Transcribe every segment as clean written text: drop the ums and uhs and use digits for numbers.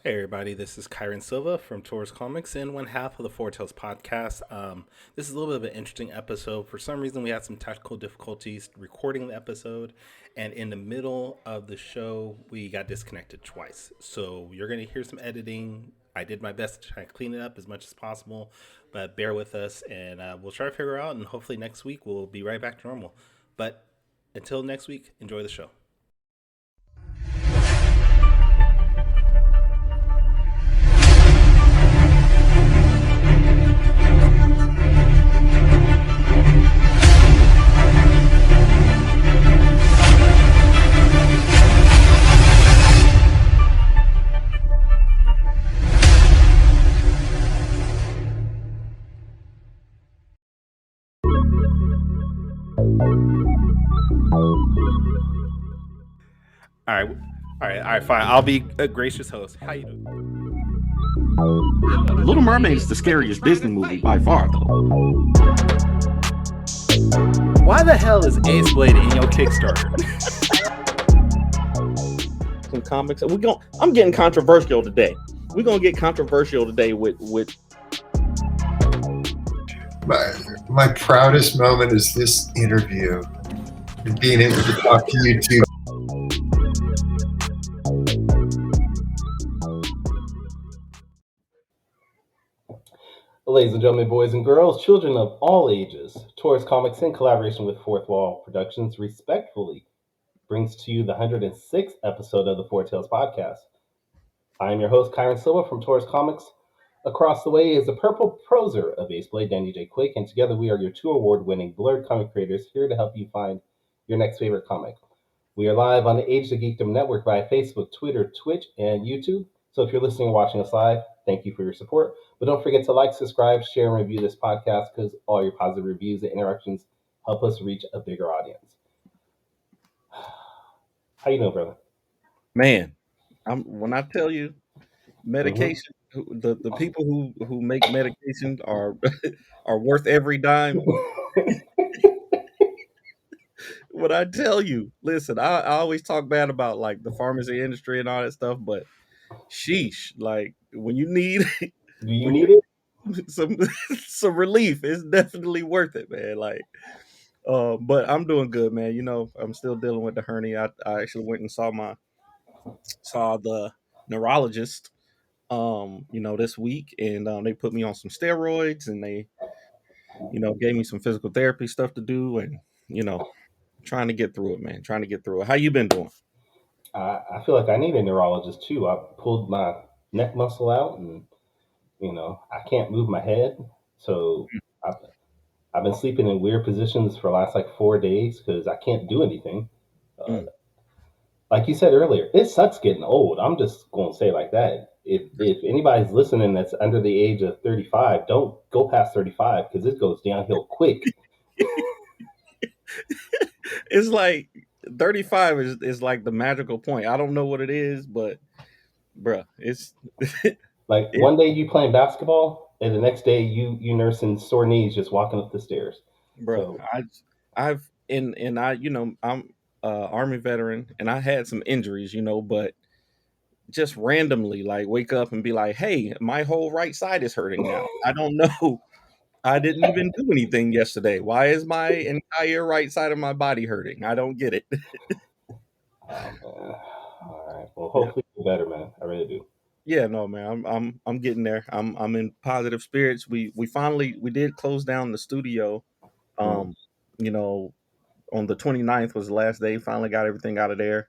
Hey everybody, this is Kyron Silva from Taurus Comics and one half of the Four Tales podcast. This is a little bit of an interesting episode. For some reason, we had some technical difficulties recording the episode, and in the middle of the show, we got disconnected twice. So you're going to hear some editing. I did my best to try and clean it up as much as possible, but bear with us, and we'll try to figure it out. And hopefully next week we'll be right back to normal. But until next week, enjoy the show. All right, all right, fine. I'll be a gracious host. How you doing? Little Mermaid is the scariest Disney movie by far, though. Why the hell is Ace Blade in your Kickstarter? Some comics. I'm getting controversial today. We're gonna get controversial today with. My proudest moment is this interview and being able to talk to you two. Ladies and gentlemen, boys and girls, children of all ages, Taurus Comics, in collaboration with Fourth Wall Productions, respectfully brings to you the 106th episode of the Four Tales podcast. I am your host, Kyron Silva from Taurus Comics. Across the way is the purple proser of Ace Blade, Danny J. Quick, and together we are your two award-winning blurred comic creators here to help you find your next favorite comic. We are live on the Age of Geekdom Network via Facebook, Twitter, Twitch, and YouTube. So if you're listening or watching us live, thank you for your support. But don't forget to like, subscribe, share, and review this podcast because all your positive reviews and interactions help us reach a bigger audience. How you doing, brother? Man, when I tell you medication, the people who make medication are are worth every dime. When I tell you, listen, I always talk bad about like the pharmacy industry and all that stuff, but sheesh, like when you need Do you when need it? some some relief, it's definitely worth it, man. Like, but I'm doing good, man. You know, I'm still dealing with the hernia. I actually went and saw the neurologist, this week, and they put me on some steroids, and they, gave me some physical therapy stuff to do, and trying to get through it, man. Trying to get through it. How you been doing? I feel like I need a neurologist too. I pulled my neck muscle out, and I can't move my head. So I've, I've been sleeping in weird positions for the last like 4 days because I can't do anything. Uh, Mm. like you said earlier, it sucks getting old. I'm just going to say it like that. If anybody's listening that's under the age of 35, don't go past 35 because it goes downhill quick. It's like 35 is like the magical point. I don't know what it is, but bruh, it's Like it, one day you playing basketball, and the next day you nursing sore knees just walking up the stairs. bruh. So I've and I, I'm army veteran, and I had some injuries, but just randomly like wake up and be like, hey, my whole right side is hurting now. I don't know. I didn't even do anything yesterday. Why is my entire right side of my body hurting? I don't get it. man. All right. Well, Yeah. hopefully you're better, man. I really do. Yeah, no, man. I'm getting there. I'm in positive spirits. We did close down the studio. Mm. Um, you know, on the 29th was the last day. Finally got everything out of there.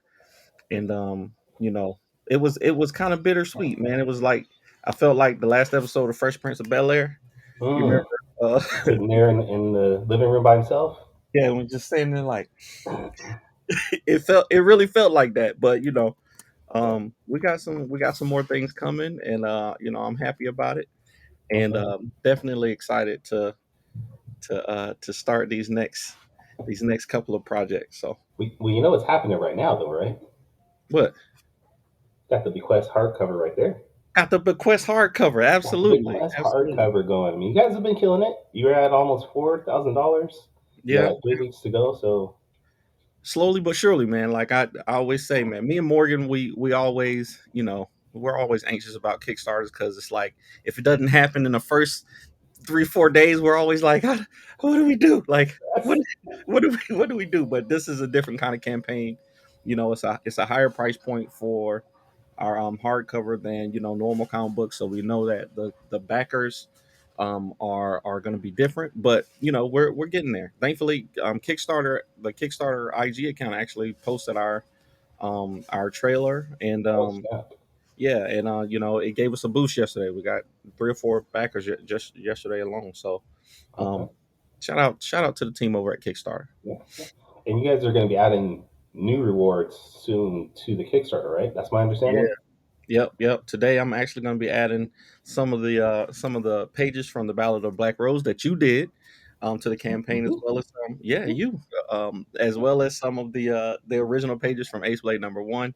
And it was kind of bittersweet, man. It was like I felt like the last episode of Fresh Prince of Bel-Air. You remember? Mm. Uh, Sitting there in the living room by himself. yeah, we just standing there like it really felt like that. But Yeah. we got some more things coming, and I'm happy about it, and Okay. definitely excited to start these next couple of projects. So Well, you know what's happening right now, though, right? what? Got the Bequest hardcover right there. Got the bequest hardcover, Got the absolutely, Bequest absolutely. hardcover going. I mean, you guys have been killing it. You're at almost $4,000. You got Yeah, like 3 weeks to go. So slowly but surely, man. Like I always say, man. Me and Morgan, we always, we're always anxious about Kickstarters because it's like if it doesn't happen in the first 3 4 days, we're always like, what do we do? Like, what That's what do we do? But this is a different kind of campaign. It's a higher price point for our hardcover than normal comic books, so we know that the backers are going to be different. But we're getting there. Thankfully, the Kickstarter IG account actually posted our trailer, and oh snap. yeah, and it gave us a boost yesterday. We got 3 or 4 backers just yesterday alone. So Okay. um, shout out to the team over at Kickstarter. Yeah. And you guys are going to be adding new rewards soon to the Kickstarter, right? That's my Yeah. understanding. Yep. Today I'm actually going to be adding some of the pages from the Ballad of Black Rose that you did to the campaign, as Mhm. well as you as well as some of the original pages from Ace Blade #1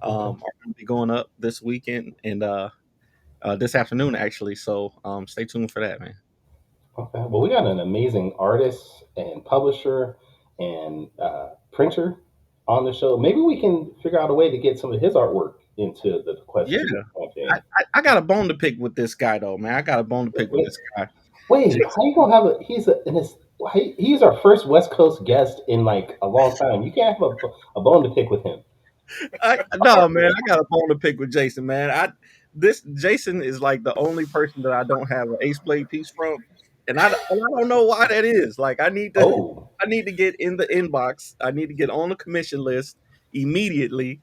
Okay. are going to be going up this weekend and this afternoon actually. So stay tuned for that, man. Okay. Well, we got an amazing artist and publisher and printer on the show. Maybe we can figure out a way to get some of his artwork into the Quest Yeah, for Good campaign. I got a bone to pick with this guy though, man. I got a bone to pick with Wait, this guy. wait, Jason. how you gonna have a? He's our first West Coast guest in like a long time. You can't have a bone to pick with him. No, man, I got a bone to pick with Jason, man. This Jason is like the only person that I don't have an Ace Blade piece from, and I don't know why that is. Like Oh, I need to get in the inbox. I need to get on the commission list immediately.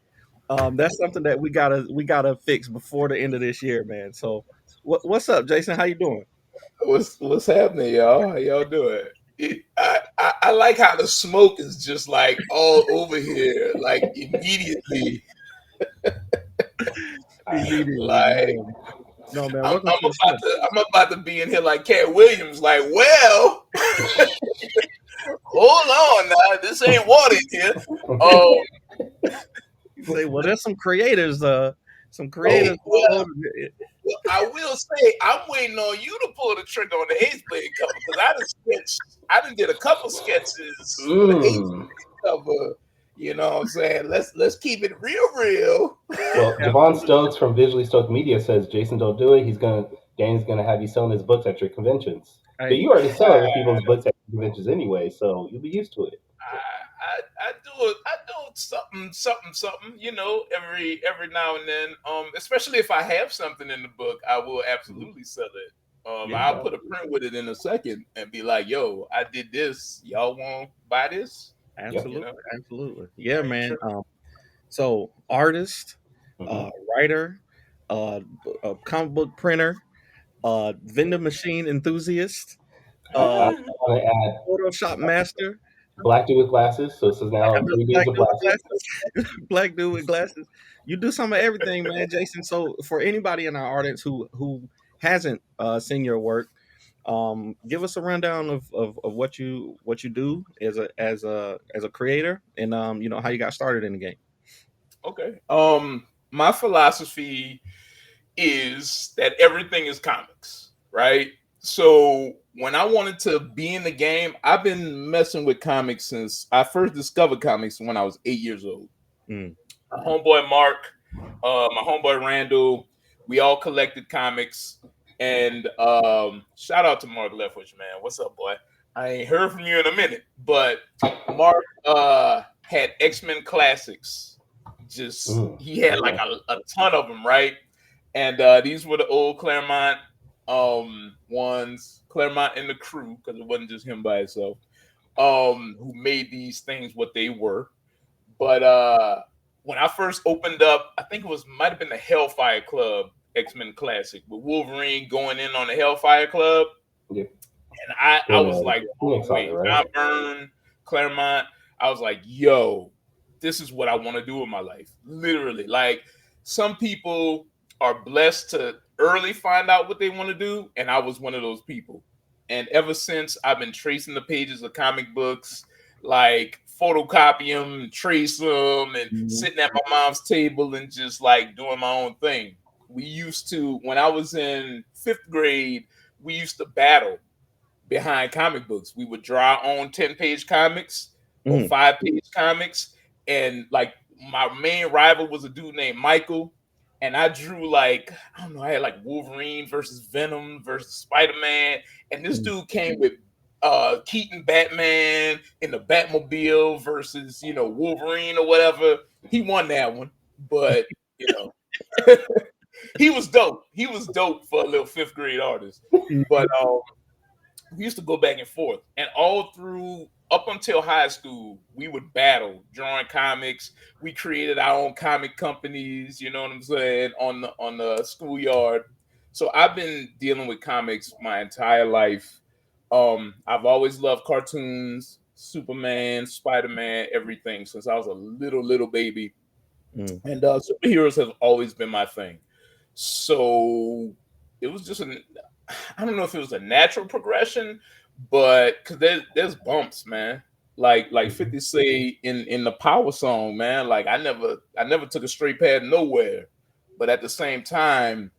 That's something that we gotta fix before the end of this year, man. So, what's up, Jason? How you doing? What's happening, y'all? How y'all doing? I like how the smoke is just like all over here, like immediately. Immediately, Like no, no, man. I'm, Welcome I'm to the about show. to I'm about to be in here like Cat Williams. Like, well, hold on now, this ain't water here. Um, You say, well, there's some hey, creators all well, over it. well, I will say I'm waiting on you to pull the trigger on the Ace Blade cover because I done did a couple sketches for the Ace mm. cover. You know what I'm saying? Let's keep it real. Well, Javon Stokes from Visually Stoked Media says, Jason, don't do it. Danny's gonna have you selling his books at your conventions. But Hey, you already sell other people's books at conventions anyway, so you'll be used to it. I do something, every now and then. Especially if I have something in the book, I will Mhm. absolutely sell it. yeah, I'll put a print with it in a second and be like, "Yo, I did this. Y'all want to buy this?" Yep. You know, absolutely. Yeah, I ain't man. tripping. So artist, Hmm. writer, comic book printer, vending machine enthusiast, I uh, want to add Photoshop master. black dude with glasses, so this is now Another three dudes black with dude with glasses. glasses. Black dude with glasses. You do some of everything, man, Jason. So for anybody in our audience who hasn't seen your work, give us a rundown of what you do as a creator, and how you got started in the game. Okay. My philosophy is that everything is comics, right? So when I wanted to be in the game, I've been messing with comics since I first discovered comics when I was 8 years old. Mm. My homeboy Mark, my homeboy Randall, we all collected comics. And shout out to Mark Leftwich, man. What's up, boy? I ain't heard from you in a minute, but Mark had X-Men classics. Just Mm, he had like okay. a ton of them, right? And these were the old Claremont ones, Claremont and the crew, because it wasn't just him by himself, who made these things what they were. But when I first opened up, I think it was might have been the Hellfire Club X-Men Classic with Wolverine going in on the Hellfire Club. Yep. And I Doing was a like Phoenix blown saga, away. right? John Byrne, Claremont. I was like, yo, this is what I want to do with my life. Literally. Like some people are blessed to early find out what they want to do. And I was one of those people. And ever since I've been tracing the pages of comic books, like photocopy them, trace them, and Mhm. sitting at my mom's table and just like doing my own thing. We used to, when I was in fifth grade, we used to battle behind comic books. We would draw our own 10-page comics or Mm. 5-page comics. And like my main rival was a dude named Michael. and I drew like, I don't know, I had like Wolverine versus Venom versus Spider-Man, and this Mm. dude came with Keaton Batman in the Batmobile versus, you know, Wolverine or whatever. He won that one, but you know, he was dope. He was dope for a little fifth grade artist. But we used to go back and forth, and all through up until high school, we would battle drawing comics. We created our own comic companies. You know what I'm saying, on the schoolyard. So I've been dealing with comics my entire life. I've always loved cartoons, Superman, Spider-Man, everything since I was a little baby, Mm. and superheroes have always been my thing. So it was just an, I don't know if it was a natural progression, but because there's bumps, man. Like 50 say in the Power song, man. Like I never took a straight pad nowhere, but at the same time,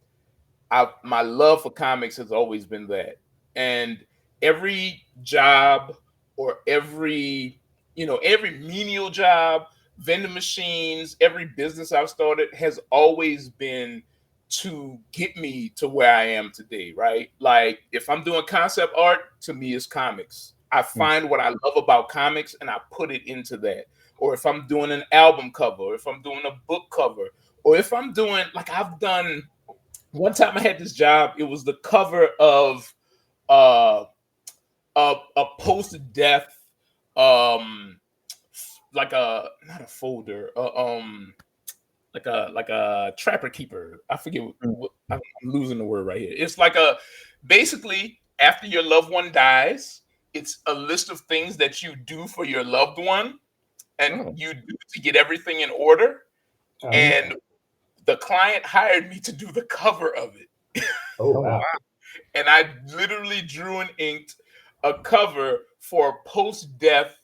I my love for comics has always been that. And every job or every menial job, vending machines, every business I've started has always been to get me to where I am today, right? Like if I'm doing concept art, to me it's comics. I Mm. find what I love about comics and I put it into that. Or if I'm doing an album cover, or if I'm doing a book cover, or if I'm doing like I've done one time I had this job. It was the cover of uh, a post death, um, like a not a folder, like a trapper keeper. I forget Mm. I'm losing the word right here. It's like a basically after your loved one dies, it's a list of things that you do for your loved one, and Oh. you do to get everything in order. Oh, And the client hired me to do the cover of it. oh Oh wow. wow. And I literally drew and inked a cover for a post-death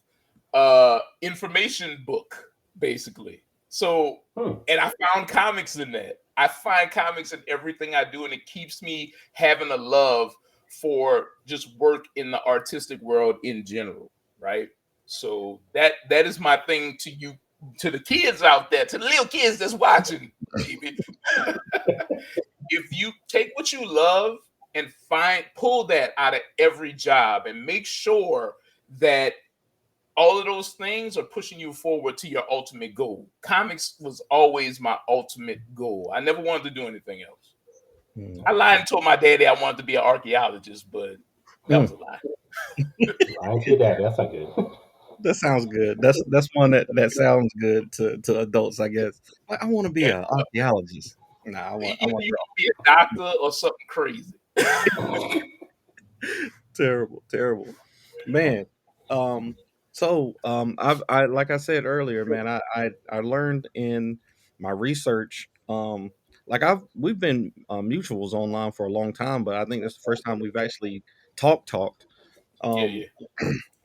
information book, basically. So, Hmm. and I found comics in that. I find comics in everything I do, and it keeps me having a love for just work in the artistic world in general, right? So that is my thing to you, to the kids out there, to the little kids that's watching, baby. If you take what you love and pull that out of every job and make sure that all of those things are pushing you forward to your ultimate goal. Comics was always my ultimate goal. I never wanted to do anything else. Mm. I lied and told my daddy I wanted to be an archaeologist, but that was Mm. a lie. Lying to your dad. That's not good. That sounds good. That's one that sounds good to adults, I guess. Like, I want to be Yeah, an archaeologist. Nah, I either want you can be a doctor or something crazy. terrible, terrible, man. Um, I like I said earlier, man. I learned in my research. Like we've been mutuals online for a long time, but I think that's the first time we've actually talked. Yeah, Um, yeah,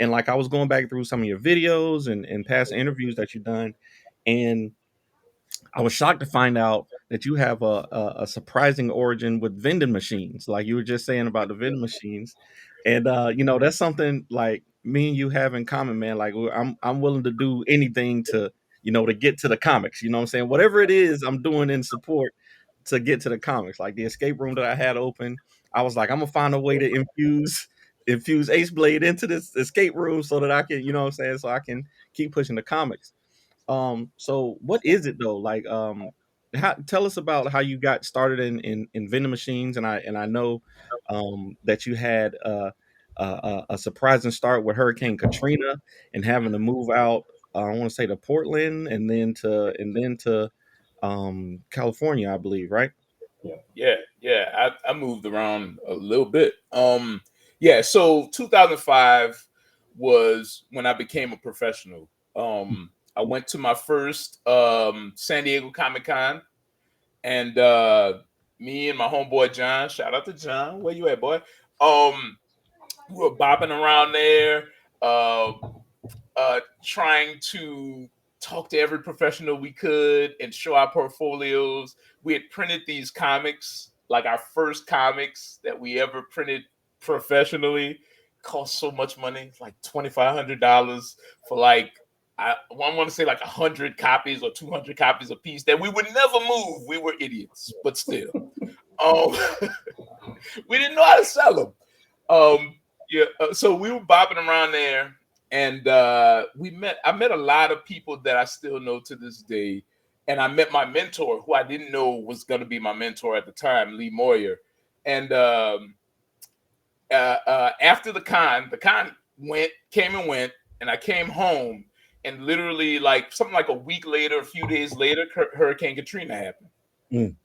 and like I was going back through some of your videos and past interviews that you've done, and I was shocked to find out that you have a surprising origin with vending machines, like you were just saying about the vending machines, and that's something like me and you have in common, man. Like I'm willing to do anything to get to the comics. You know what I'm saying? Whatever it is, I'm doing in support to get to the comics. Like the escape room that I had open, I was like, I'm gonna find a way to infuse Ace Blade into this escape room so that I can, you know what I'm saying, so I can keep pushing the comics. So what is it though? Like, tell us about how you got started in vending machines, and I know that you had a surprising start with Hurricane Katrina and having to move out. I want to say to Portland and then to California, I believe, right? Yeah. yeah. I moved around a little bit. Yeah. So 2005 was when I became a professional. I went to my first San Diego Comic Con, and me and my homeboy John, shout out to John, where you at, boy? We were bopping around there. Uh, trying to talk to every professional we could and show our portfolios. We had printed these comics, like our first comics that we ever printed professionally. Cost so much money, like $2,500 for like I want to say like 100 copies or 200 copies a piece that we would never move. We were idiots, but still, um, we didn't know how to sell them. Yeah, so we were bopping around there, and I met a lot of people that I still know to this day, and I met my mentor, who I didn't know was going to be my mentor at the time, Lee Moyer, and after the con came and went, and I came home, and literally like something like a week later, a few days later, Hurricane Katrina happened. Mm.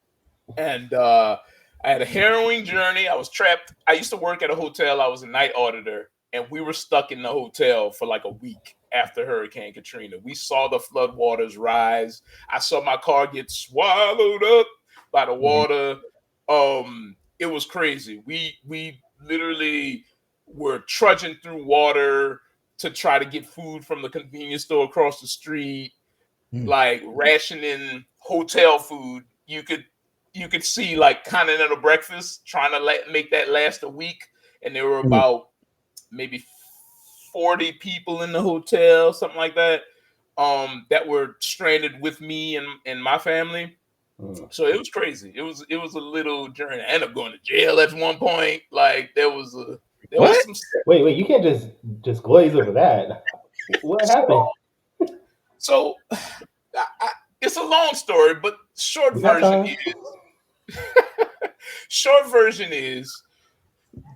And I had a harrowing journey. I was trapped. I used to work at a hotel. I was a night auditor, and we were stuck in the hotel for like a week after Hurricane Katrina. We saw the floodwaters rise. I saw my car get swallowed up by the water. It was crazy. We literally were trudging through water to try to get food from the convenience store across the street, like rationing hotel food. You could see like continental breakfast trying to make that last a week, and there were about maybe 40 people in the hotel, something like that, that were stranded with me and my family. So it was crazy. It was a little journey. I ended up going to jail at one point. Like there was What? some. Wait, you can't just glaze over that. What happened? So it's a long story, but We got time. short version is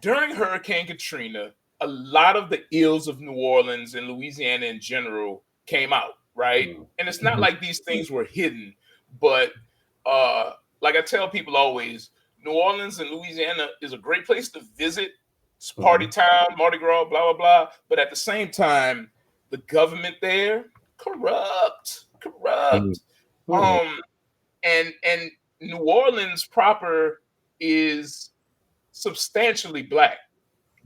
during Hurricane Katrina, a lot of the ills of New Orleans and Louisiana in general came out, right? And it's not like these things were hidden, but like I tell people always, New Orleans and Louisiana is a great place to visit. It's party town, Mardi Gras, blah blah blah. But at the same time, the government there corrupt. And New Orleans proper is substantially black,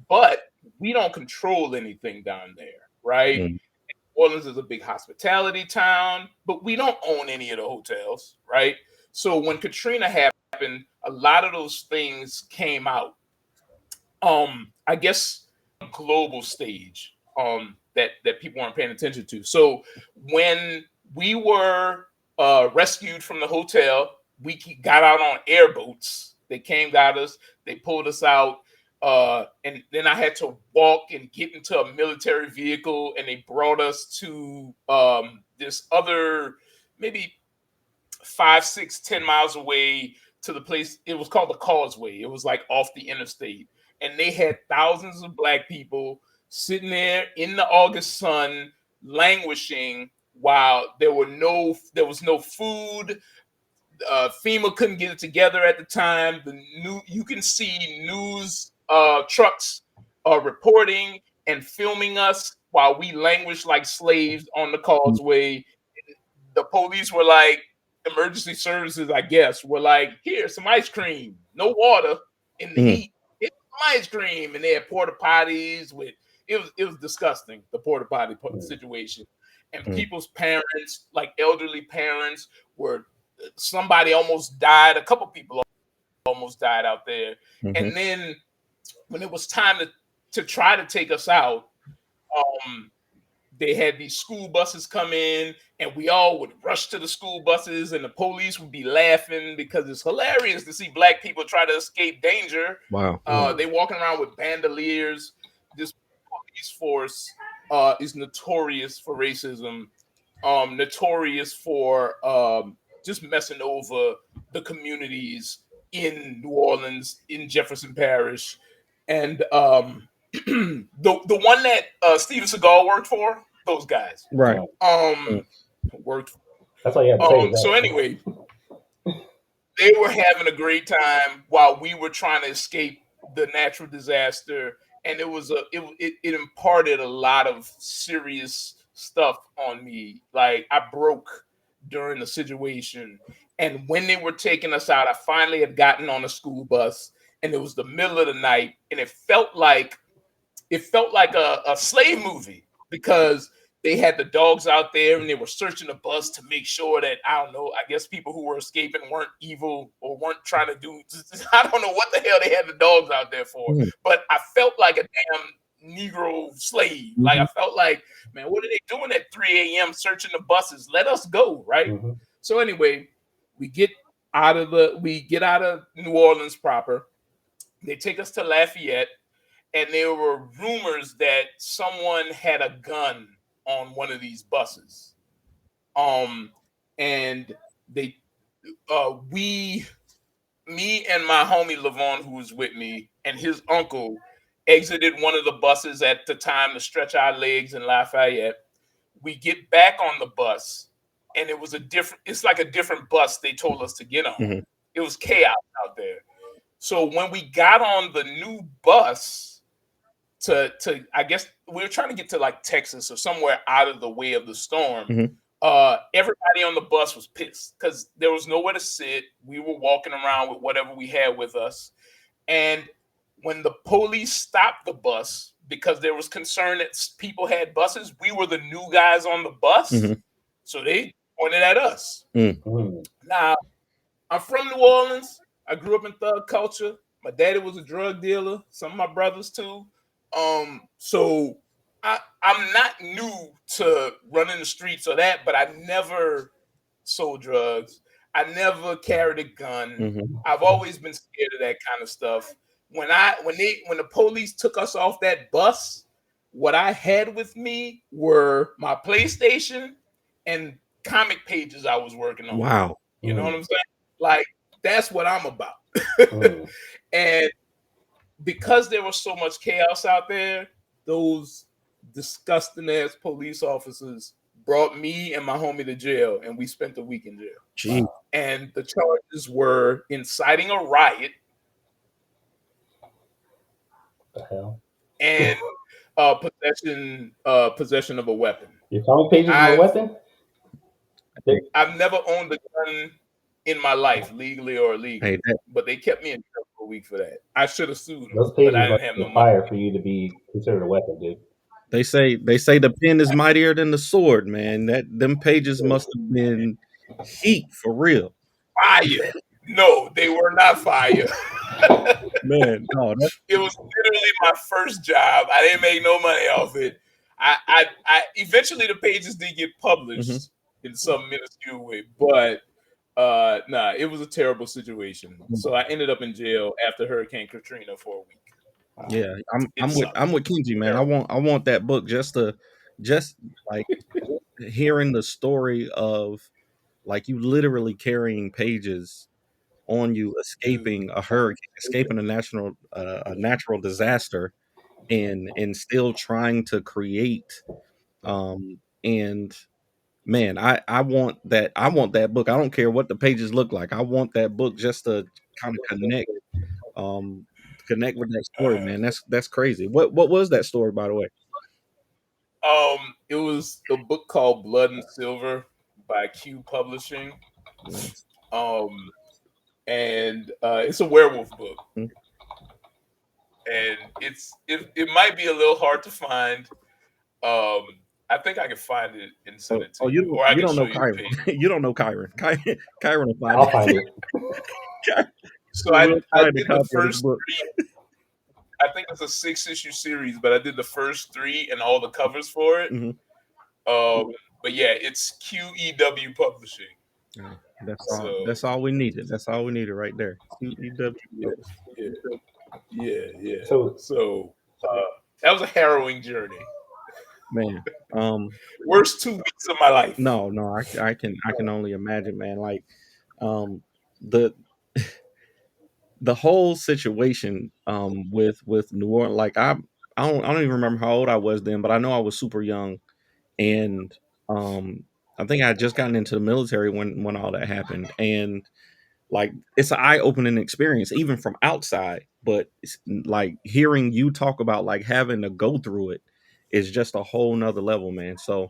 but we don't control anything down there, right? Mm. New Orleans is a big hospitality town, but we don't own any of the hotels, right? So when Katrina happened, a lot of those things came out. I guess global stage that people weren't paying attention to. So when we were rescued from the hotel, we got out on airboats. They came, got us, they pulled us out. And then I had to walk and get into a military vehicle, and they brought us to this other, maybe 5, 6, 10 miles away to the place. It was called the Causeway. It was like off the interstate, and they had thousands of black people sitting there in the August sun, languishing while there was no food. FEMA couldn't get it together at the time. You can see news trucks reporting and filming us while we languished like slaves on the causeway. The police were like, emergency services, I guess, were like, here's some ice cream, no water in the heat. Here's some ice cream, and they had porta potties with. It was disgusting, the porta potty situation, and people's parents, like elderly parents, were. Somebody almost died. A couple people almost died out there. And then when it was time to try to take us out, they had these school buses come in, and we all would rush to the school buses, and the police would be laughing because it's hilarious to see black people try to escape danger. Wow. They walking around with bandoliers. This police force is notorious for racism, notorious for just messing over the communities in New Orleans, in Jefferson Parish. And the one that Steven Seagal worked for, those guys. Right. Worked. That's all you have to say. So anyway, they were having a great time while we were trying to escape the natural disaster, and it imparted a lot of serious stuff on me. Like I broke during the situation, and when they were taking us out, I finally had gotten on a school bus, and it was the middle of the night, and it felt like a slave movie because they had the dogs out there and they were searching the bus to make sure that, I don't know, I guess people who were escaping weren't evil or weren't trying to do, I don't know what the hell they had the dogs out there for, but I felt like a damn Negro slave. Like Mhm. I felt like, man, what are they doing at 3 a.m. searching the buses? Let us go, right? Mm-hmm. So anyway, we get we get out of New Orleans proper. They take us to Lafayette, and there were rumors that someone had a gun on one of these buses. Um, and they we me and my homie Levon, who was with me, and his uncle exited one of the buses at the time to stretch our legs in Lafayette. We get back on the bus, and it was a different. It's like a different bus they told us to get on. Mhm. It was chaos out there. So when we got on the new bus to I guess we were trying to get to like Texas or somewhere out of the way of the storm. Mhm. Everybody on the bus was pissed because there was nowhere to sit. We were walking around with whatever we had with us. And when the police stopped the bus because there was concern that people had buses, we were the new guys on the bus. Mhm. So they pointed at us. Mm. Mm. Now, I'm from New Orleans. I grew up in thug culture. My daddy was a drug dealer. Some of my brothers too. So I'm not new to running the streets or that, but I never sold drugs. I never carried a gun. Mhm. I've always been scared of that kind of stuff. When the police took us off that bus, what I had with me were my PlayStation and comic pages I was working on. Wow. You know what Mm. I'm saying? Like that's what I'm about. Mm. And because there was so much chaos out there, those disgusting ass police officers brought me and my homie to jail, and we spent a week in jail. Gee. Wow. And the charges were inciting a riot The hell. and possession of a weapon. Your comic pages were a I've weapon? They, I've never owned a gun in my life, legally or Hey, illegally, but they kept me in jail for a week for that. I should have sued them, those but pages I must didn't have be no money. fire for you to be considered a weapon, dude. they say the pen is mightier than the sword, man. That them pages must have been heat for real. Fire. No, they were not fire. Man, no, that It was literally my first job. I didn't make no money off it. I eventually the pages did get mhm. published in some minuscule way, but nah, it was a terrible situation. So I ended up in jail after Hurricane Katrina for a week. Wow. Yeah, It sucked. I'm with Kenji, man. Terrible. I want that book just like hearing the story of like you literally carrying pages on you, Dude. escaping a hurricane, escaping a natural disaster, and still trying to create. And man, I want that book. I don't care what the pages look like. I want that book just to kind of um connect with that story, Uh, man. That's crazy. What was that story, by the way? it was a book called Blood and Silver by Q Publishing. Nice. Um, and it's a werewolf book. Mm. And it might be a little hard to find. Um, I think I can find it and send it to Oh, you, or I you can don't show know you the Kyron. page. You don't know Kyron. Kyron will find I'll it. find it. So We'll I find a did the copy of this first book. three. I think it's a 6-issue series, but I did the first three and all the covers for it. Mhm. But yeah, it's QEW Publishing. Yeah, that's all. So That's all we needed. That's all we needed right there. QEW yeah, publishing. yeah, yeah. So, So that was a harrowing journey. Man, um, Worst 2 weeks of my life. no, I can only imagine, man. Like, um, the the whole situation, with New Orleans. Like, I don't even remember how old I was then, but I know I was super young, and I think I had just gotten into the military when all that happened, and like it's an eye-opening experience even from outside, but it's, like hearing you talk about like having to go through it is just a whole nother level, man. So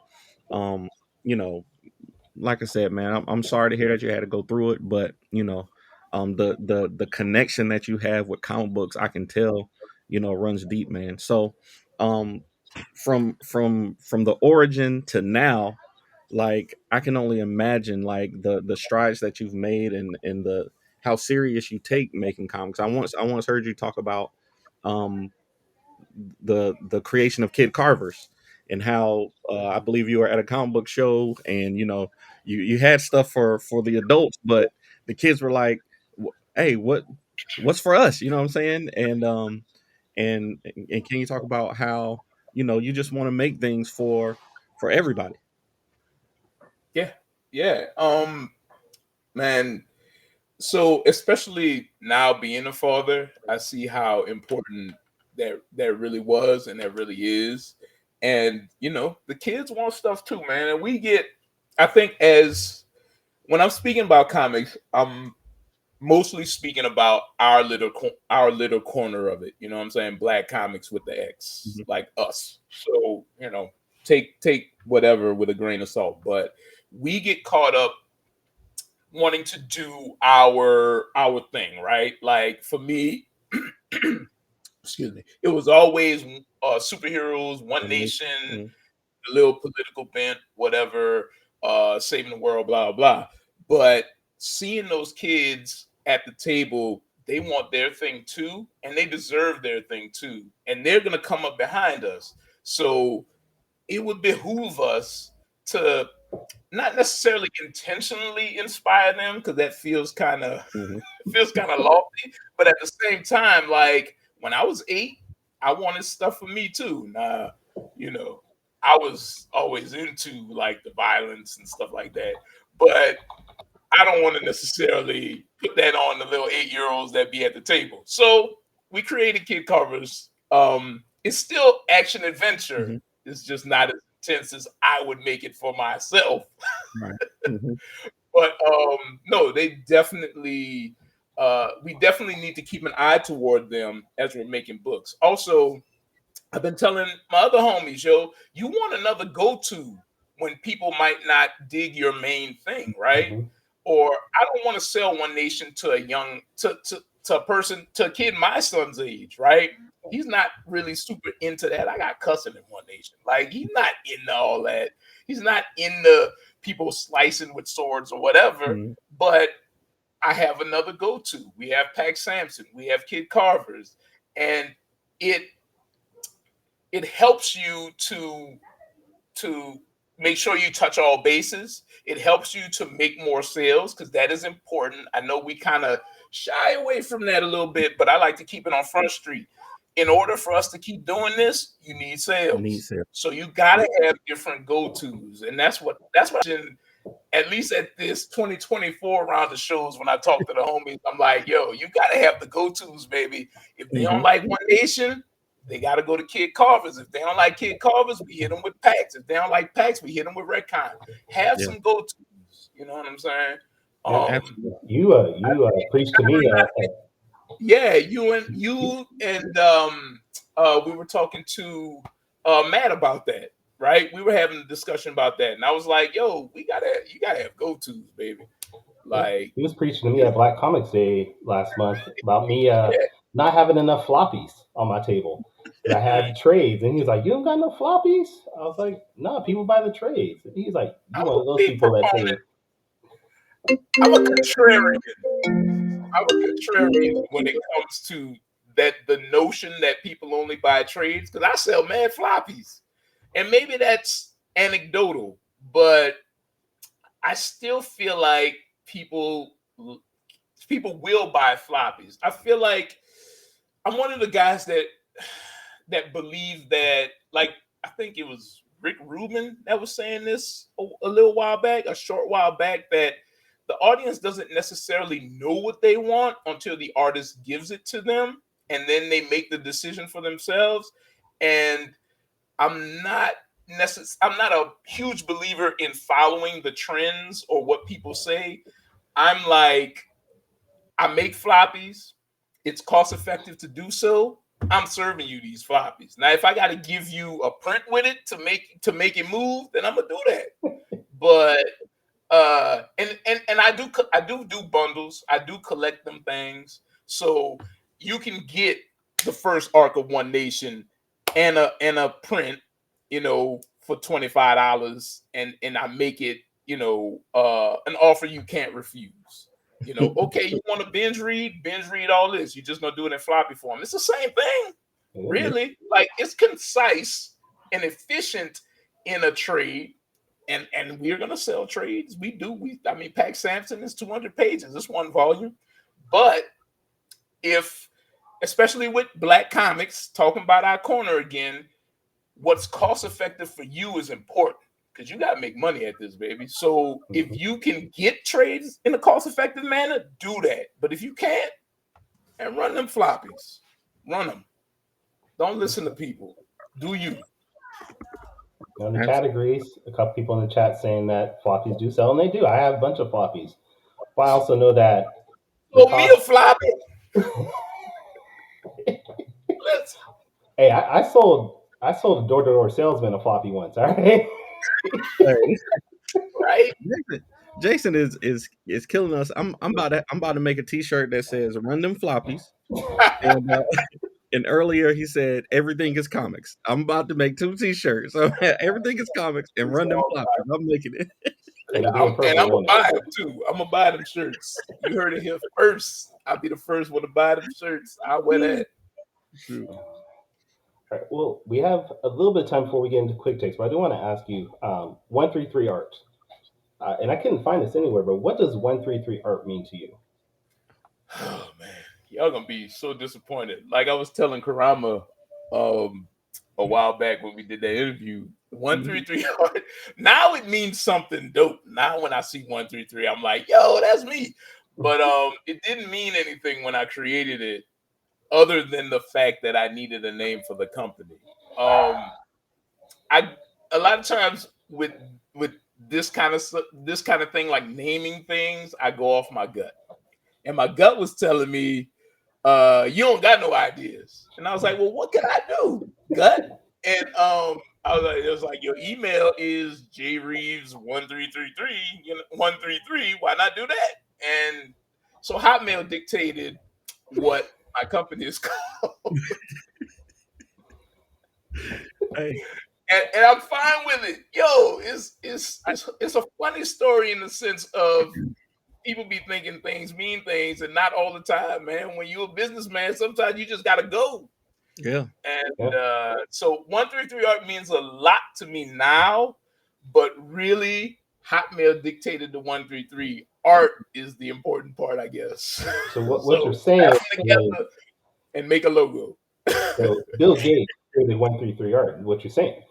um you know, like I said, man, I'm sorry to hear that you had to go through it, but the connection that you have with comic books, I can tell, runs deep, man. So um from the origin to now, like I can only imagine like the strides that you've made, and the how serious you take making comics. I once heard you talk about um the creation of Kid Carvers, and how I believe you were at a comic book show, and you had stuff for the adults, but the kids were like, "Hey, what's for us?" You know what I'm saying? And can you talk about how you just want to make things for everybody? Yeah, yeah. Man. So especially now being a father, I see how important that really was and that really is. And the kids want stuff too, man. And we get, I think, as when I'm speaking about comics, I'm mostly speaking about our little corner of it. You know what I'm saying? Black comics with the X, Mhm. like us. So take whatever with a grain of salt. But we get caught up wanting to do our thing, right? Like for me, excuse me, it was always superheroes, One One Nation. Nation, Mhm. a little political bent, whatever, saving the world, blah blah. But seeing those kids at the table, they want their thing too, and they deserve their thing too, and they're gonna come up behind us. So it would behoove us to not necessarily intentionally inspire them, because that Mhm. feels kind of lofty. But at the same time, like when I was 8, I wanted stuff for me too. Nah, you know, I was always into like the violence and stuff like that. But I don't want to necessarily put that on the little 8-year olds that be at the table. So we created Kid Carvers. It's still action adventure. Mhm. It's just not as intense as I would make it for myself. Right. Mhm. But no, they definitely we definitely need to keep an eye toward them as we're making books. Also, I've been telling my other homies, yo, you want another go-to when people might not dig your main thing, right? Mhm. Or I don't want to sell One Nation to a young to a person, to a kid my son's age, right? He's not really super into that. I got cussing in One Nation. Like he's not into all that. He's not into people slicing with swords or whatever. Mhm. But I have another go-to. We have Pac Samson. We have Kid Carvers, and it it helps you to make sure you touch all bases. It helps you to make more sales, because that is important. I know we kind of shy away from that a little bit, but I like to keep it on Front Street. In order for us to keep doing this, you need Neat sales. sale. So you gotta have different go-tos, and that's what at least at this 2024 round of shows, when I talk to the homies, I'm like, yo, you gotta have the go-tos, baby. If they don't Mhm. like One Nation, they gotta go to Kid Carvers. If they don't like Kid Carvers, we hit them with Packs. If they don't like Packs, we hit them with Redcon. Have Yeah. some go-tos. You know what I'm saying? Yeah. Um, Absolutely. You preached to me. yeah, you and we were talking to Matt about that, right? We were having a discussion about that, and I was like, "Yo, you gotta have go tos, baby." Like, He was preaching to me you at Black Comics Day last month about me yeah, not having enough floppies on my table because I had the trades, and he was like, "You don't got no floppies?" I was like, "No, people buy the trades." And he's like, "You I'm one a of those big people that proponent. say." I'm a contrarian. I'm a contrarian when it comes to that the notion that people only buy trades, because I sell mad floppies, and maybe that's anecdotal, but I still feel like people will buy floppies. I feel like I'm one of the guys that believe that, like, I think it was Rick Rubin that was saying this a little while back, a short while back, that the audience doesn't necessarily know what they want until the artist gives it to them, and then they make the decision for themselves. And I'm not a huge believer in following the trends or what people say. I'm like, I make floppies. It's cost effective to do so. I'm serving you these floppies. Now, if I got to give you a print with it to make it move, then I'm gonna do that. But and I do bundles. I do collect them things. So you can get the first arc of One Nation and a print, for $25, and I make it, an offer you can't refuse. Okay, you want to binge read all this. You're just gonna do it in floppy form. It's the same thing. Yeah. Really, like it's concise and efficient in a trade. And we're gonna sell trades. We do. I mean, Pack Sampson is 200 pages. It's one volume. But if, especially with Black comics, talking about our corner again, what's cost effective for you is important because you got to make money at this, baby. So if Mhm. you can get trades in a cost effective manner, do that. But if you can't, and run them floppies, run them. Don't listen to people. Do you? Now, the chat Absolutely. agrees. A couple people in the chat saying that floppies do sell, and they do. I have a bunch of floppies. But I also know that the So me a cost. floppy. Let's Hey, I sold a door to door salesman a floppy once. All right. Hey, right. Jason, Jason is killing us. I'm about to make a T-shirt that says "Run them floppies," and and earlier he said everything is comics. I'm about to make two T-shirts. So everything is comics and It's run them all floppies. I'm making it. It'll be in and I'm purple, gonna won't buy them too. I'm gonna buy them shirts. You heard it here first. I'll be the first one to buy them shirts. I'll wear that. Shoot. it? All right. Well, we have a little bit of time before we get into quick takes, but I do want to ask you 133 art. And I couldn't find this anywhere, but what does 133 art mean to you? Oh man, y'all gonna be so disappointed. Like I was telling Karama um a while back when we did that interview, Mhm. 133 hard. Now it means something dope. Now when I see 133, I'm like, yo, that's me. But it didn't mean anything when I created it, other than the fact that I needed a name for the company. Um I a lot of times with this kind of thing, like naming things, I go off my gut. And my gut was telling me, you don't got no ideas. And I was like, well, what can I do, gut? And I was like, it was like your email is jreeves1333, 133. Why not do that? And so Hotmail dictated what my company is called. Hey, And I'm fine with it. Yo, it's a funny story in the sense of people be thinking things mean things, and not all the time, man. When you're a businessman, sometimes you just gotta go. yeah, And Yeah. so 133 art means a lot to me now, but really Hotmail dictated the 133. Art is the important part, I guess. So what you're So saying have them is, together and make a logo. so Bill Gates created 133 art. What you're saying?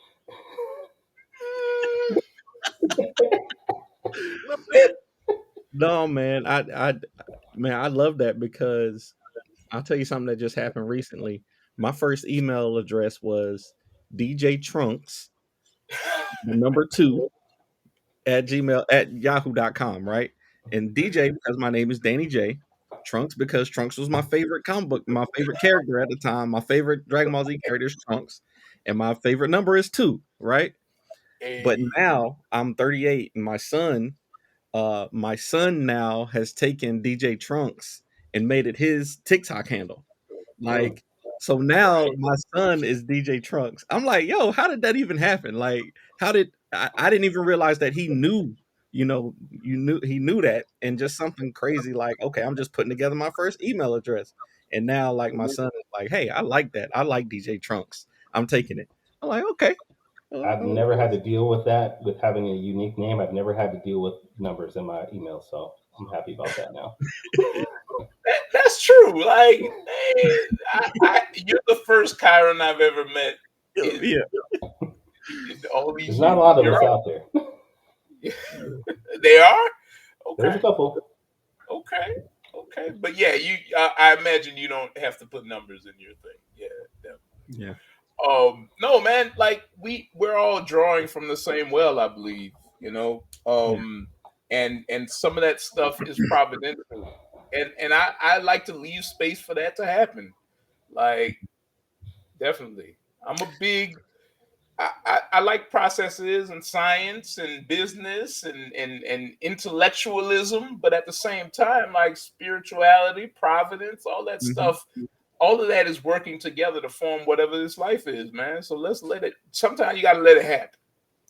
A little bit. no, man, man, I love that because I'll tell you something that just happened recently. My first email address was DJ Trunks, the number two at gmail at yahoo.com, right? And DJ because my name is Danny J. Trunks because Trunks was my favorite comic book, my favorite character at the time. My favorite Dragon Ball Z character is Trunks, and my favorite number is two, right? But Hey, now I'm 38, and my son now has taken DJ Trunks and made it his TikTok handle. Mm. Like, so now right. my son is DJ Trunks. I'm like, yo, how did that even happen? Like, how did I didn't even realize that he knew, he knew that, and just something crazy like, okay, I'm just putting together my first email address. And now like my son is like, hey, I like that. I like DJ Trunks. I'm taking it. I'm like, okay. I've never had to deal with that with having a unique name. I've never had to deal with numbers in my email, so I'm happy about that now. That's true. Like, hey, you're the first Chiron I've ever met in, Yeah. in all There's these not a years. lot of You're us right. out there. They are There's okay. a couple. Okay. Okay. But yeah, I imagine you don't have to put numbers in your thing. Yeah. Yeah. No, man. Like we're all drawing from the same well, I believe. Yeah. And some of that stuff is providential, and I like to leave space for that to happen. Like definitely, I'm a big I like processes and science and business and intellectualism, but at the same time, like spirituality, providence, all that Mhm. stuff, all of that is working together to form whatever this life is, man. So let's let it. Sometimes you got to let it happen.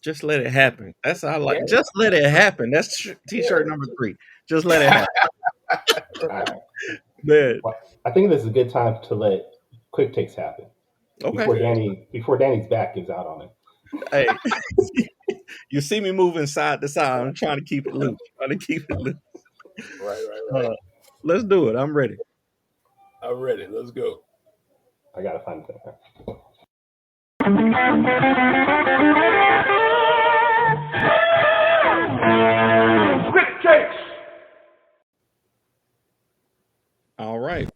Just let it happen. That's how I like. Yeah, Just let it happen. That's T-shirt number 3. Just let it happen, All right. man. Well, I think this is a good time to let quick takes happen. Okay. Before Danny's back gives out on him. Hey, you see me moving side to side. I'm trying to keep it loose. Trying to keep it loose. Right. Uh, let's do it. I'm ready. I'm ready. Let's go. I gotta find something. All right.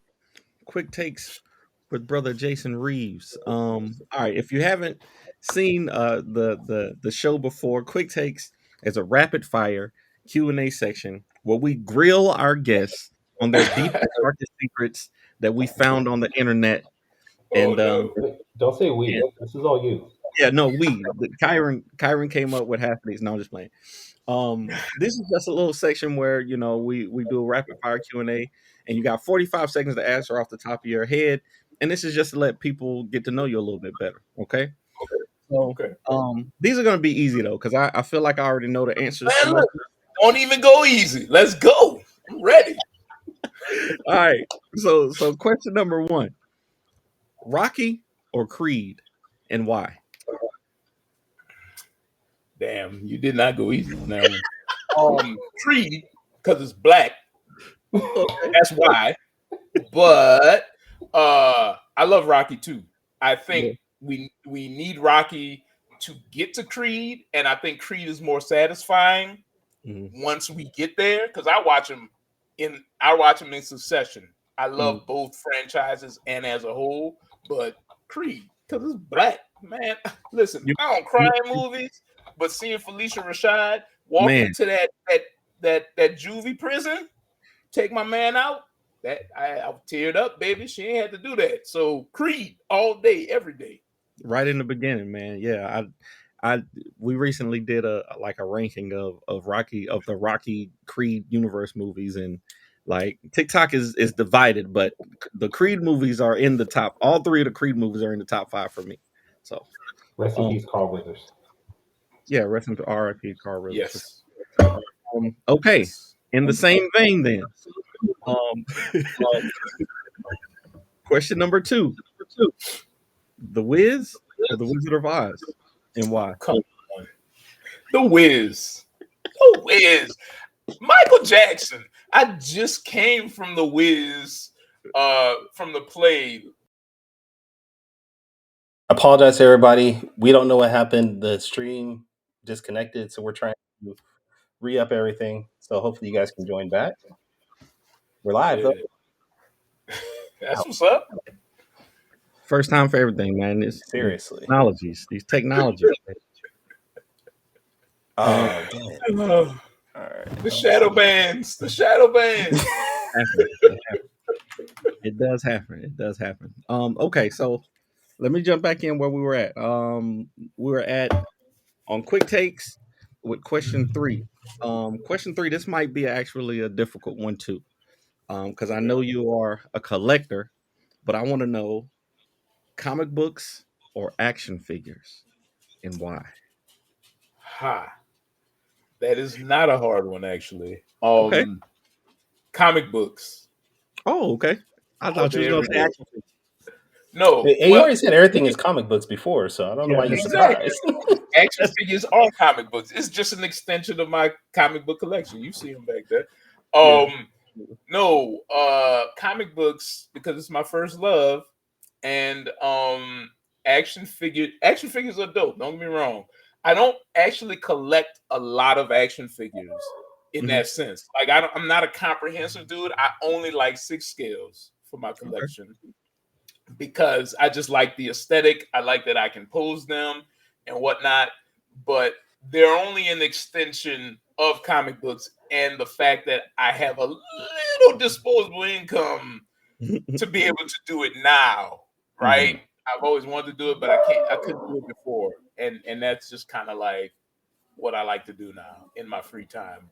Quick takes with brother Jason Reeves. All right. If you haven't seen the show before, Quick Takes is a rapid fire Q&A section where we grill our guests on their deepest, darkest secrets that we found on the internet. Oh And no. Wait, don't say yeah, we. This is all you. yeah, no, Kyron came up with half of these. No, I'm just playing. This is just a little section where we do a rapid fire Q&A, and you got 45 seconds to answer off the top of your head, and this is just to let people get to know you a little bit better. Okay, so Okay. these are going to be easy though, because I feel like I already know the answers to Man, most. look, don't even go easy. Let's go. I'm ready. All right, so question number one: Rocky or Creed, and why? Damn, you did not go easy on that one. Creed, because it's black. Okay. That's why. But I love Rocky too. I Yeah. think we need Rocky to get to Creed, and I think Creed is more satisfying Mhm. once we get there, because I watch them in succession. I Mhm. love both franchises and as a whole, but Creed, because it's black, man. Listen, You, I don't cry you, in movies, but seeing Felicia Rashad walk man, into that juvie prison, take my man out, that I teared up, baby. She ain't had to do that. So Creed all day, every day. right in the beginning, man. Yeah, I we recently did a ranking of the Rocky Creed universe movies, and like TikTok is divided, but the Creed movies are in the top. All three of the Creed movies are in the top five for me. So, Rest in um, peace, Carl Withers. yeah, rest in R.I.P. Carl Rivers. For Yes. okay, Yes. in the same vein, then, um, question number two: The Wiz or the Wizard of Oz, and why? Come on. The Wiz. The Wiz. Michael Jackson. I just came from the Wiz, from the play. Apologize to everybody. We don't know what happened. The stream disconnected, so we're trying to re-up everything. So hopefully you guys can join back. We're live though. Yeah. That's what's up. First time for everything, man. Seriously. These technologies. Man. Oh, damn it. Oh, All right. the shadow bands. The shadow bands. It does happen. It does happen. Okay, so let me jump back in where we were at. We were at on quick takes with question three. Question three. This might be actually a difficult one too, because I know you are a collector, but I want to know comic books or action figures and why. Ha. That is not a hard one, actually. Okay. Comic books Oh, okay. I all thought you day, was gonna every say day. action figures. No, Hey, you well, already said everything is comic books before, so I don't know Yeah, why you're exactly. surprised. Action figures are comic books. It's just an extension of my comic book collection. You see them back there. yeah. No, comic books, because it's my first love, and action figures are dope. Don't get me wrong. I don't actually collect a lot of action figures in Mhm. that sense. Like I'm not a comprehensive dude. I only like 6 scales for my Okay. collection because I just like the aesthetic. I like that I can pose them and whatnot, but they're only an extension of comic books and the fact that I have a little disposable income to be able to do it now, right? Mhm. I've always wanted to do it, but I couldn't do it before. And that's just kind of like what I like to do now in my free time.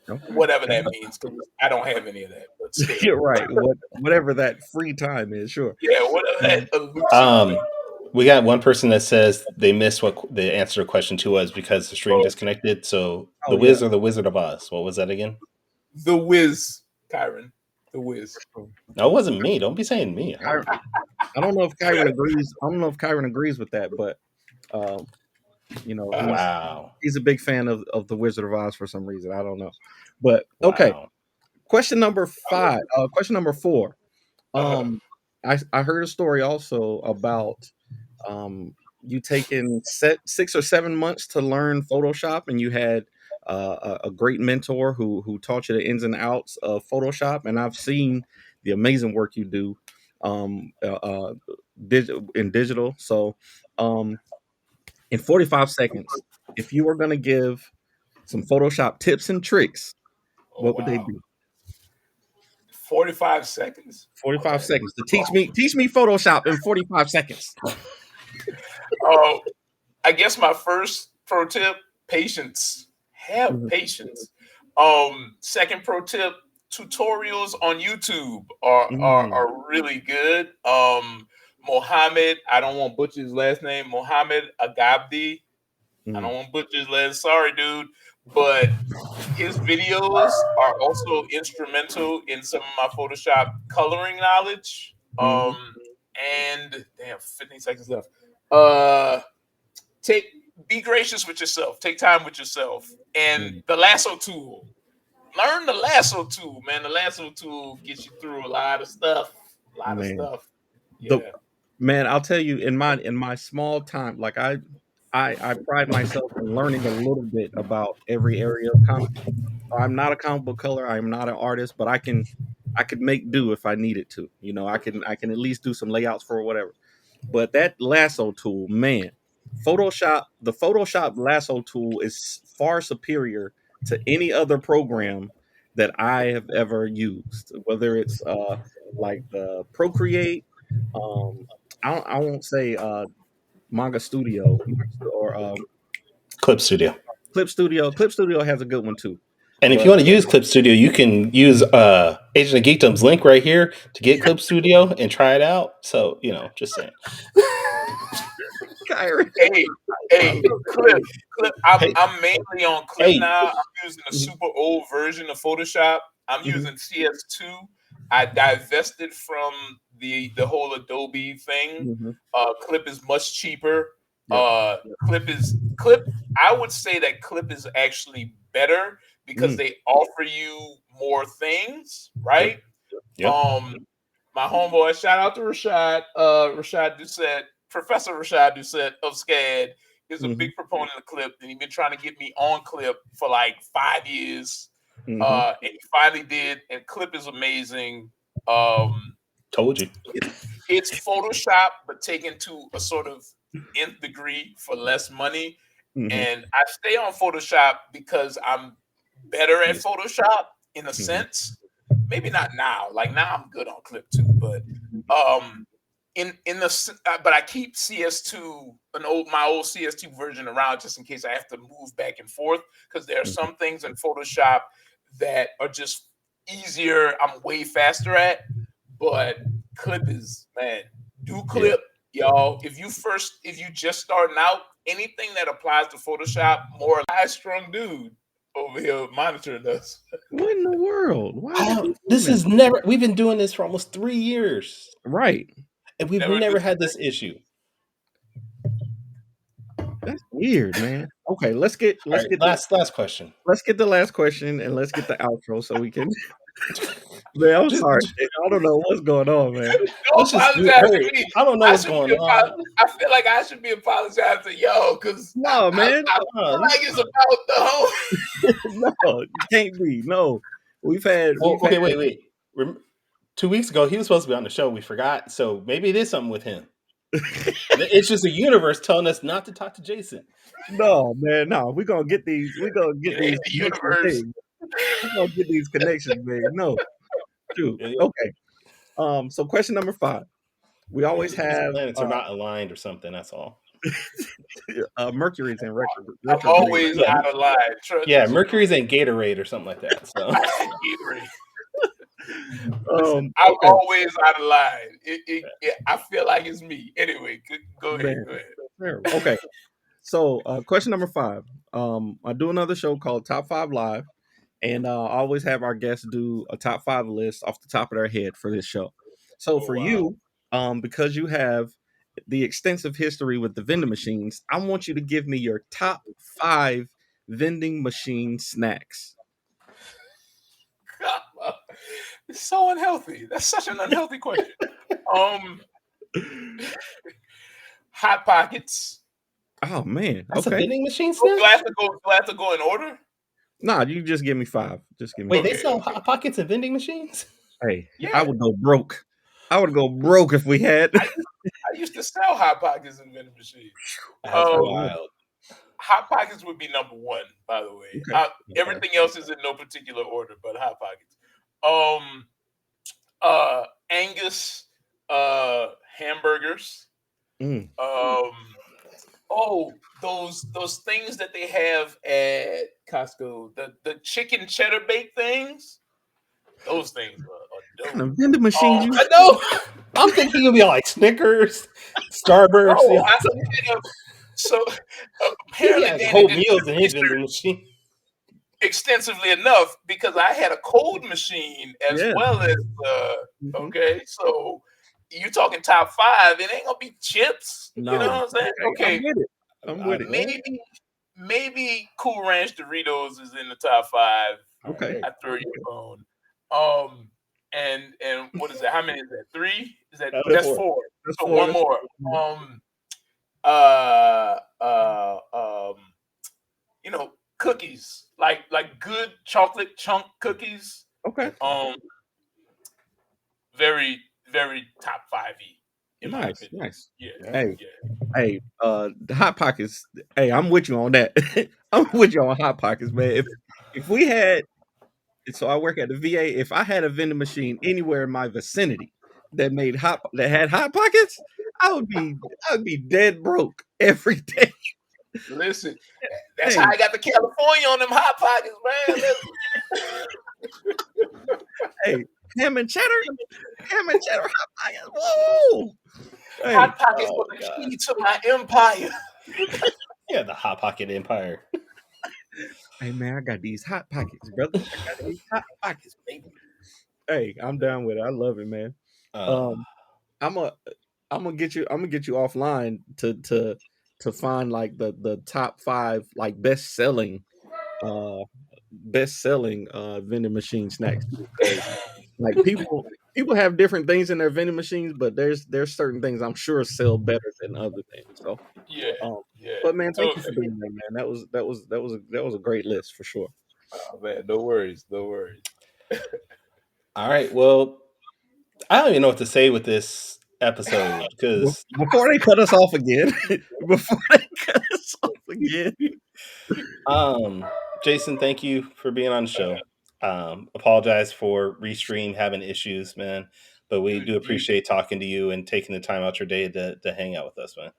Okay. Whatever that means, because I don't have any of that, but still. You're right. Whatever that free time is, sure. Yeah, whatever that Um, elusive Um, thing. we got one person that says they missed what the answer to question two was because the stream Oh, disconnected. So oh the yeah. Wiz or the Wizard of Oz? What was that again? The Wiz, Kyron. The Wiz. No, it wasn't me. Don't be saying me. Kyron, I don't know if Kyron agrees. I don't know if Kyron agrees with that, but um, you know, Wow. he's a big fan of the Wizard of Oz for some reason. I don't know, but okay. Wow. Question number 5. Question number 4. Uh-huh. I heard a story also about you taking 6 or 7 months to learn Photoshop, and you had a great mentor who taught you the ins and outs of Photoshop. And I've seen the amazing work you do um, uh, uh, in digital. So, um, in 45 seconds, if you were going to give some Photoshop tips and tricks, Oh what would they wow. be? 45 seconds. 45 Okay. seconds to teach me Photoshop in 45 seconds. Oh, I guess my first pro tip: patience. Have Mhm, patience. Second pro tip: tutorials on YouTube mhm, are really good. Mohammed, I don't want to butcher his last name. Mohammed Agabdi. I mhm, don't want to butcher his last. Sorry, dude, but his videos are also instrumental in some of my Photoshop coloring knowledge. mhm, And damn, 15 seconds left. Uh, take be gracious with yourself. Take time with yourself. And mhm. the lasso tool. Learn the lasso tool, man. The lasso tool gets you through a lot of stuff. A lot of Man, stuff. the Yeah. man, I'll tell you, in my small time, like I pride myself in learning a little bit about every area of comics. I'm not a comic book color. I'm not an artist, but I could make do if I needed to. I can at least do some layouts for whatever. But that lasso tool, man, the Photoshop lasso tool is far superior to any other program that I have ever used. Whether it's like the Procreate, um, I won't say Manga Studio or Clip Studio. Clip Studio. Clip Studio has a good one too, And if you but want to use Clip Studio, you can use Agent of Geekdom's link right here to get Clip Studio and try it out. So, just saying. Kyrie, Hey, hey, Clip. Hey, I'm mainly on Clip hey. now. I'm using a Mhm, super old version of Photoshop. I'm mhm, using CS2. I divested from the whole Adobe thing. mhm. Clip is much cheaper. Yep. Clip. I would say that Clip is actually better because Mm, they offer you more things, yep. right? Yep. Um, my homeboy, shout out to Rashad, Rashad Doucette, Professor Rashad Doucette of SCAD is a Mhm, big proponent of Clip, and he's been trying to get me on Clip for like 5 years. mhm. And he finally did, and Clip is amazing. Um, Told you. it's Photoshop, but taken to a sort of nth degree for less money. Mhm, And I stay on Photoshop because I'm better at Yes. Photoshop in a mhm, sense. Maybe not now. Like now, I'm good on Clip too, but um, but I keep CS2 my old CS2 version around just in case I have to move back and forth because there are mhm. some things in Photoshop that are just easier. I'm way faster at, but Clip is man. Do Yeah. Clip, y'all. If you just starting out, anything that applies to Photoshop, more high strung dude over here monitoring us. What in the world? Why I would don't, you do this that? is never, we've been doing this for almost 3 years, Right. and we've Never do. never had this issue. That's weird, man. Okay, let's get All let's right, get the last question. let's get the last question and let's get the outro so we can. Man, I'm just, sorry. Man. I don't know what's going on, man. Don't let's just apologize to hurry. me. I don't know I what's should going be on. I feel like I should be apologizing to yo because No, man. I Uh, feel this, like it's about the whole. No, you can't be. No. We've had okay, wait. 2 weeks ago, he was supposed to be on the show. We forgot. So maybe it is something with him. It's just a universe telling us not to talk to Jason. no, man, no. We're gonna get It ain't these the connections universe. made. We're gonna get these connections made. No. Shoot. Yeah, Okay. So question number 5. We always these have planets are not aligned or something. That's all. Mercury's in I'm retrograde. always Yeah, out of line. yeah. Just Mercury's in Gatorade or something like that. So, I said Gatorade. Listen, I'm Okay, always out of line. I feel like it's me. Anyway, go ahead. man. Go ahead. Terrible. Okay. So question number 5. I do another show called Top 5 Live, and I always have our guests do a top 5 list off the top of their head for this show. So Oh for wow. you, because you have the extensive history with the vending machines, I want you to give me your top 5 vending machine snacks. It's so unhealthy. That's such an unhealthy question. Hot Pockets. Oh man, That's a okay. vending machine Do snack? I have to go in order? Nah, you just give me 5. Just give me Wait, 5. they sell Hot Pockets and vending machines? Hey, Yeah. I would go broke. I would go broke if we had. I used to sell Hot Pockets in vending machines. That's wild. Hot Pockets would be number 1, by the way. Okay. Everything else is in no particular order, but Hot Pockets. Angus hamburgers. Mm. Those things that they have at Costco, the chicken cheddar bake things. Those things are What kind of dope. vending machines you? I know. I'm thinking it'll be like Snickers, Starburst. Oh, so He apparently has Danny whole didn't meals do in his research vending machine. extensively enough because I had a cold machine as Yeah. well as okay. So you talking top 5? It ain't gonna be chips. No. You know what I'm saying? Okay, I'm with it. I'm with it. maybe Cool Ranch Doritos is in the top 5. Okay. I throw you a bone. And what is that? How many is that? 3? That's 4. That's So 4. one more. Cookies like good chocolate chunk cookies. Okay. Very very top 5-y. Nice. Yeah. Hey, the Hot Pockets. Hey, I'm with you on that. I'm with you on Hot Pockets, man. If we had, so I work at the VA. If I had a vending machine anywhere in my vicinity that had Hot Pockets, I would be dead broke every day. Listen, that's how I got to California on them Hot Pockets, man. Hey, ham and cheddar Hot Pockets. Whoa! Hey, Hot Pockets were the key to my empire. Yeah, the Hot Pocket empire. hey man, I got these Hot Pockets, brother. I got these Hot Pockets, baby. Hey, I'm down with it. I love it, man. I'm gonna get you offline to find like the top 5 like best selling vending machine snacks. Like people have different things in their vending machines, but there's certain things I'm sure sell better than other things. So yeah. But man, thank you for being there, man. That was a great list for sure. Oh man, no worries. All right. Well, I don't even know what to say with this episode because Before they cut us off again, Jason, thank you for being on the show. Apologize for Restream having issues, man. But we do appreciate talking to you and taking the time out your day to hang out with us, man.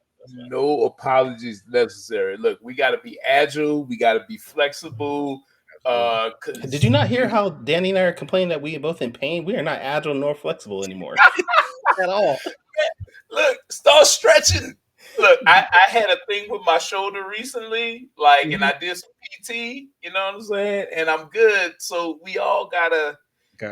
No apologies necessary. Look, we got to be agile. We got to be flexible. Did you not hear how Danny and I are complaining that we are both in pain? We are not agile nor flexible anymore at all. Look, start stretching. Look, I had a thing with my shoulder recently, and I did some PT. You know what I'm saying? And I'm good. So we all gotta.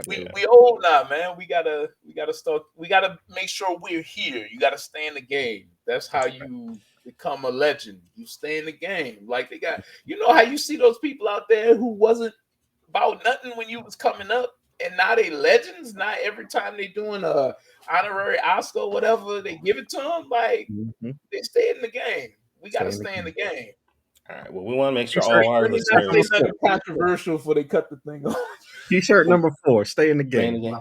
We old now, man. We gotta start. We gotta make sure we're here. You gotta stay in the game. That's how you become a legend. You stay in the game. Like they got. You know how you see those people out there who wasn't about nothing when you was coming up, and now they legends. Not every time they doing a honorary Oscar or whatever, they give it to them. Like they stay in the game. We gotta stay in the game. All right. Well, we want to make sure all our listeners. Say something controversial before they cut the thing off. T-shirt number 4. Stay in the game. All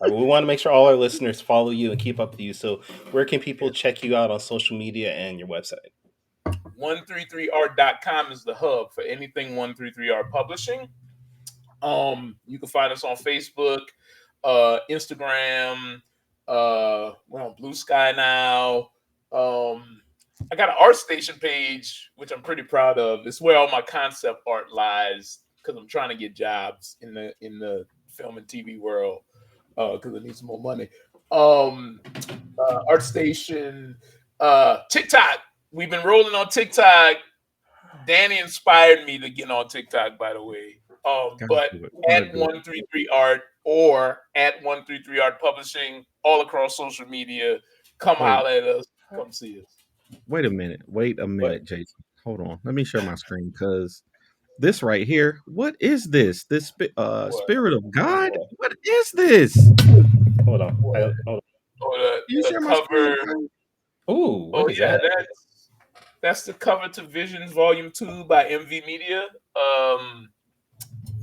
right, we want to make sure all our listeners follow you and keep up with you. So, where can people check you out on social media and your website? 133art.com is the hub for anything 133art publishing. You can find us on Facebook, Instagram. We're on Blue Sky now. I got an art station page, which I'm pretty proud of. It's where all my concept art lies because I'm trying to get jobs in the film and TV world because I need some more money. Art station, TikTok. We've been rolling on TikTok. Danny inspired me to get on TikTok, by the way. But at 133art or at 133art Publishing all across social media. Come holler at us. Come see us. Wait a minute, Jason. Hold on. Let me share my screen because this right here. What is this? This What? spirit of God. What is this? Hold on. What? Hold on. Oh, Can you the share my screen, cover. please? Ooh, what Oh is yeah, that? that's the cover to Visions Volume 2 by MV Media.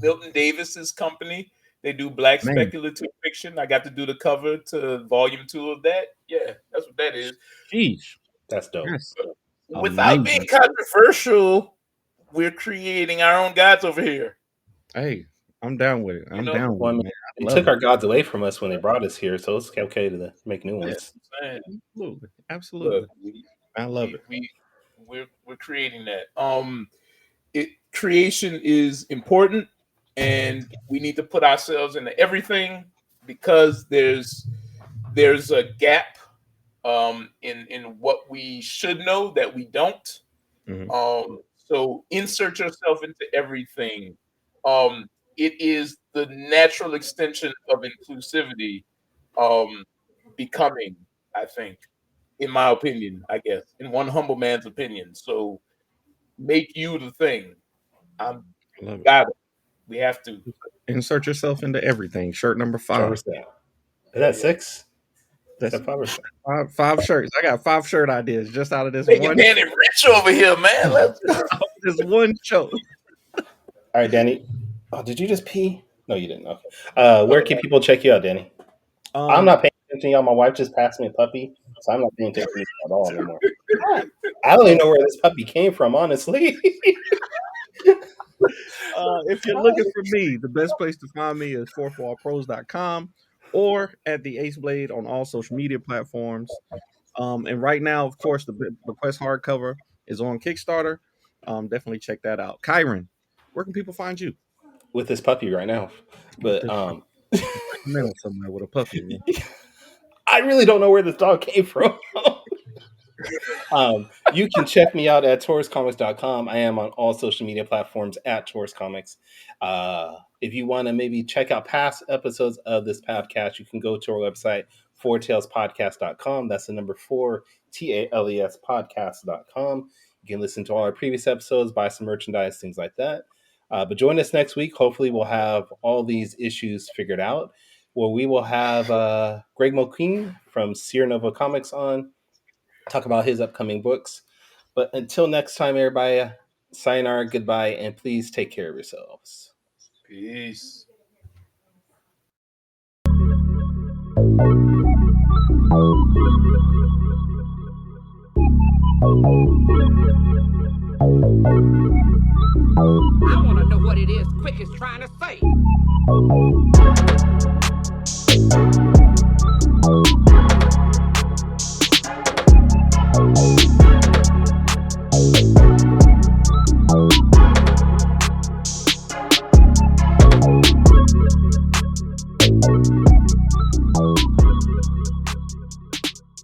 Milton Davis's company. They do black Man, speculative fiction. I got to do the cover to Volume 2 of that. Yeah, that's what that is. sheesh. That's dope. That's Without being amazing. controversial, we're creating our own gods over here. Hey, I'm down with it. You I'm know? down with Well, I it, mean, man. I they love took it. our gods away from us when they brought us here, so it's okay to make new Yeah, ones. Man, absolutely. Absolutely. look, I love it. we're creating that. Creation is important, and we need to put ourselves into everything because there's a gap in what we should know that we don't. Mhm. So insert yourself into everything. Um, it is the natural extension of inclusivity becoming, I think, in my opinion, I guess, in one humble man's opinion. So make you the thing. I'm I love it. got it. We have to. Insert yourself into everything. Shirt number 5. Is that 6? Is That's that 5 or 6? five shirts. I got 5 shirt ideas just out of this Making one. Danny rich over here, man. Let's go. This one show. All right, Danny. Oh, did you just pee? No, you didn't. Okay. Where can people check you out, Danny? I'm Um, not paying attention, y'all. My wife just passed me a puppy, so I'm not paying attention to you at all no more. I don't even know where this puppy came from, honestly. if you're looking for me, the best place to find me is fourthwallpros.com or at the Ace Blade on all social media platforms. And right now, of course, the Bequest hardcover is on Kickstarter. Definitely check that out. Kyron, where can people find you? With this puppy right now. With But this Sacramento somewhere with a puppy. Man. I really don't know where this dog came from. You can check me out at tauruscomics.com. I am on all social media platforms at Taurus Comics. If you want to maybe check out past episodes of this podcast, you can go to our website, fourtailspodcast.com. That's the number 4, TALES podcast.com. You can listen to all our previous episodes, buy some merchandise, things like that. But join us next week. Hopefully, we'll have all these issues figured out. Where we will have Greg Mulqueen from Sierra Nova Comics on, talk about his upcoming books. But until next time, everybody, sayonara, goodbye, and please take care of yourselves. Peace. I want to know what it is Quick is trying to say.